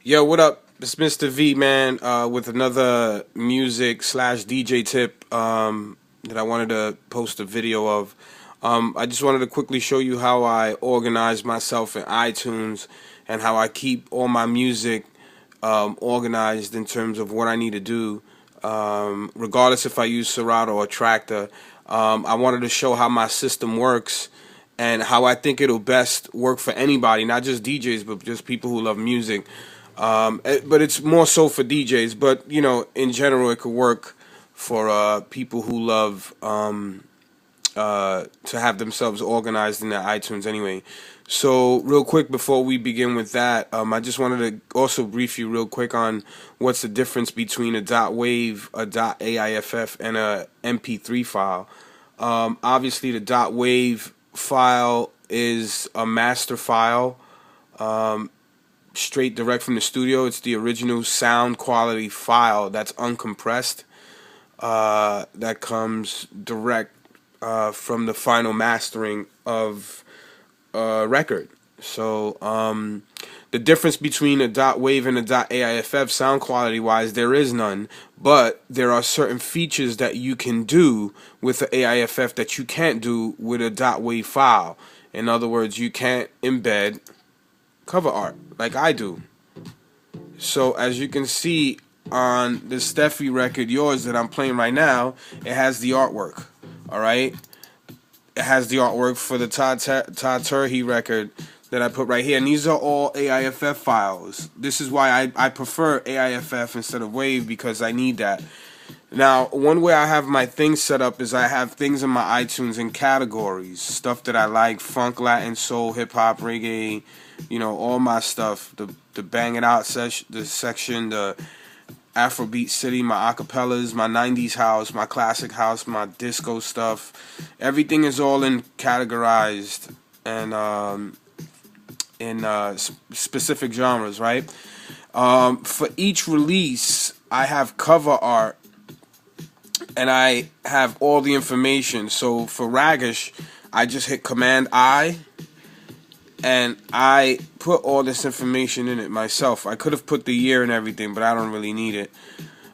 Yo, what up? It's Mr. V, man, with another music slash DJ tip that I wanted to post a video of. I just wanted to quickly show you how I organize myself in iTunes and how I keep all my music organized in terms of what I need to do, regardless if I use Serato or Tractor. I wanted to show how my system works and how I think it'll best work for anybody, not just DJs, but just people who love music. But it's more so for DJs. But you know, in general, it could work for people who love to have themselves organized in their iTunes anyway. So real quick before we begin with that, I just wanted to also brief you real quick on what's the difference between a .wav, a .aiff, and a MP3 file. Obviously, the .wav file is a master file, straight direct from the studio. It's the original sound quality file that's uncompressed, that comes direct from the final mastering of a record. So the difference between a .wav and a .aiff sound quality wise, there is none, but there are certain features that you can do with the AIFF that you can't do with a .wav file. In other words, you can't embed cover art like I do. So as you can see on the Steffi record, yours that I'm playing right now, it has the artwork. All right, it has the artwork for the Todd Turhey record that I put right here, and these are all AIFF files. This is why I prefer AIFF instead of WAV, because I need that. Now, one way I have my things set up is I have things in my iTunes in categories, stuff that I like: funk, Latin, soul, hip hop, reggae, you know, all my stuff. The bang it out the section, the Afrobeat City, my acapellas, my 90s house, my classic house, my disco stuff. Everything is all in categorized and in specific genres, right? For each release, I have cover art and I have all the information. So for Ragish, I just hit Command I and I put all this information in it myself. I could have put the year and everything, but I don't really need it.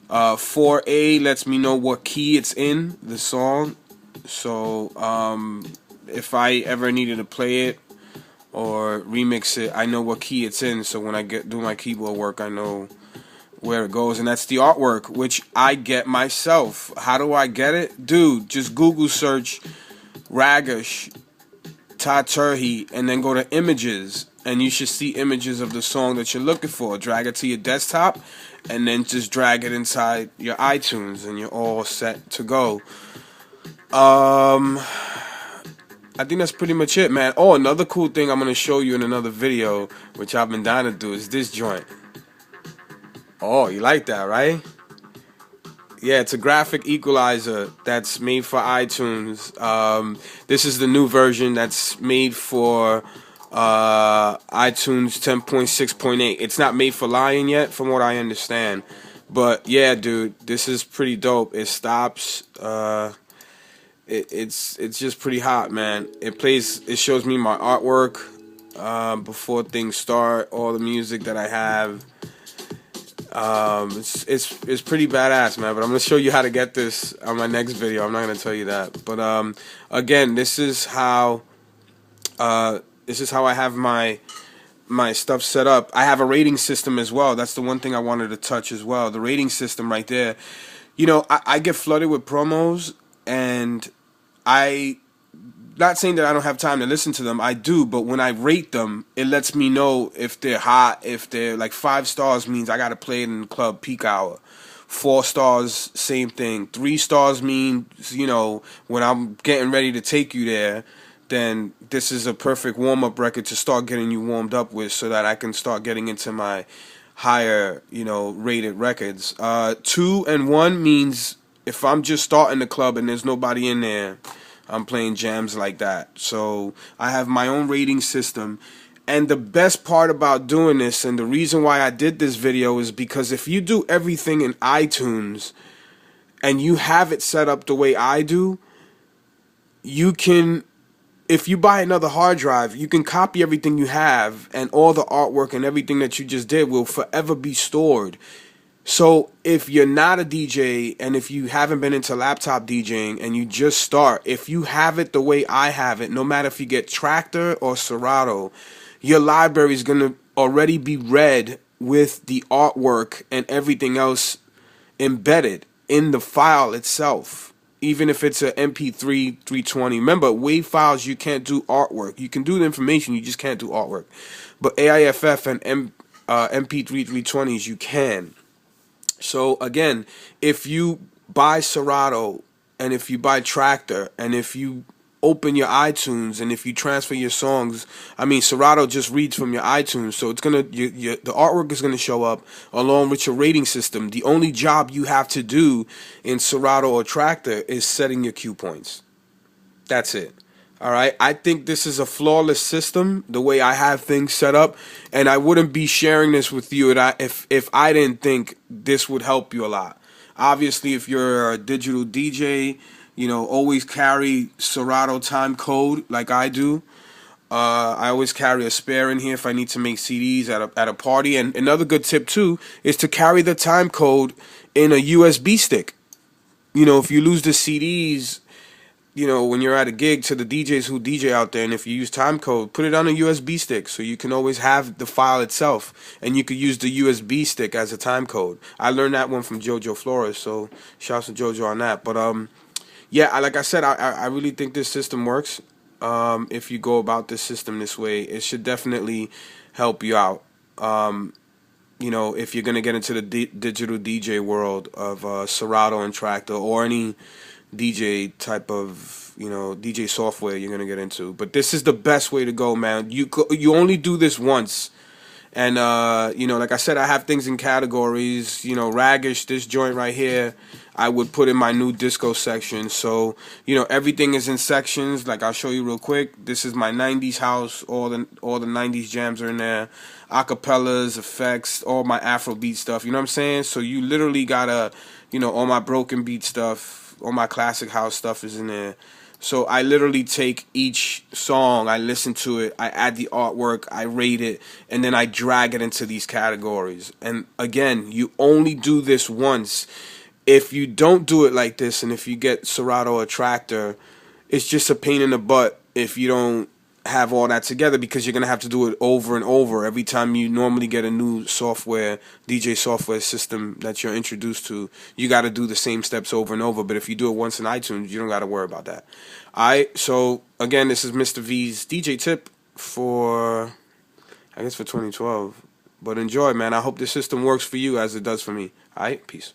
4A lets me know what key it's in, the song. So if I ever needed to play it or remix it, I know what key it's in. So when I do my keyboard work, I know where it goes. And that's the artwork, which I get myself. How do I get it? Dude, just Google search Ragish Todd Turhey and then go to images, and you should see images of the song that you're looking for. Drag it to your desktop and then just drag it inside your iTunes and you're all set to go. I think that's pretty much it, man. Oh, another cool thing I'm going to show you in another video, which I've been dying to do, is this joint. Oh, you like that, right? Yeah, it's a graphic equalizer that's made for iTunes. This is the new version that's made for iTunes 10.6.8. It's not made for Lion yet, from what I understand. But yeah, dude, this is pretty dope. It stops. It's just pretty hot, man. It shows me my artwork before things start, all the music that I have. It's pretty badass, man. But I'm gonna show you how to get this on my next video. I'm not gonna tell you that. But again, this is how I have my stuff set up. I have a rating system as well. That's the one thing I wanted to touch as well. The rating system right there. You know, I get flooded with promos, and not saying that I don't have time to listen to them. I do, but when I rate them, it lets me know if they're hot. If they're like 5 stars means I gotta play it in the club peak hour. 4 stars, same thing. 3 stars means, you know, when I'm getting ready to take you there, then this is a perfect warm-up record to start getting you warmed up with, so that I can start getting into my higher, you know, rated records. 2 and 1 means if I'm just starting the club and there's nobody in there, I'm playing jams like that. So I have my own rating system. And the best part about doing this, and the reason why I did this video, is because if you do everything in iTunes and you have it set up the way I do, you can if you buy another hard drive, you can copy everything you have, and all the artwork and everything that you just did will forever be stored. So if you're not a DJ and if you haven't been into laptop DJing and you just start, if you have it the way I have it, no matter if you get Tractor or Serato, your library is going to already be read with the artwork and everything else embedded in the file itself. Even if it's a MP3 320. Remember, WAV files, you can't do artwork. You can do the information, you just can't do artwork. But AIFF and MP3 320s, you can. So again, if you buy Serato and if you buy Tractor and if you open your iTunes and if you transfer your songs, I mean Serato just reads from your iTunes, so it's gonna the artwork is gonna show up along with your rating system. The only job you have to do in Serato or Tractor is setting your cue points. That's it. All right. I think this is a flawless system, the way I have things set up, and I wouldn't be sharing this with you if I didn't think this would help you a lot. Obviously, if you're a digital DJ, you know, always carry Serato time code like I do. I always carry a spare in here if I need to make CDs at a party. And another good tip too is to carry the time code in a USB stick. You know, if you lose the CDs, you know, when you're at a gig, to the DJs who DJ out there, and if you use time code, put it on a USB stick so you can always have the file itself, and you could use the USB stick as a time code. I learned that one from Jojo Flores, so shouts to Jojo on that. But yeah, like I said, I really think this system works. If you go about this system this way, it should definitely help you out. You know, if you're gonna get into the digital DJ world of Serato and Tractor or any DJ type of, you know, DJ software you're gonna get into. But this is the best way to go, man. You only do this once. And you know, like I said, I have things in categories. You know, Raggish, this joint right here, I would put in my new disco section. So, you know, everything is in sections. Like I'll show you real quick. This is my 90s house. All the 90s jams are in there. Acapellas, effects, all my Afrobeat stuff. You know what I'm saying? So you literally gotta, you know, all my broken beat stuff, all my classic house stuff is in there. So I literally take each song, I listen to it, I add the artwork, I rate it, and then I drag it into these categories. And again, you only do this once. If you don't do it like this, and if you get Serato or Tractor, it's just a pain in the butt if you don't have all that together, because you're going to have to do it over and over every time you normally get a new software, DJ software system that you're introduced to. You got to do the same steps over and over. But if you do it once in iTunes, you don't got to worry about that. Alright, so again, this is Mr. V's DJ tip for, I guess, for 2012. But enjoy, man. I hope this system works for you as it does for me. Alright, peace.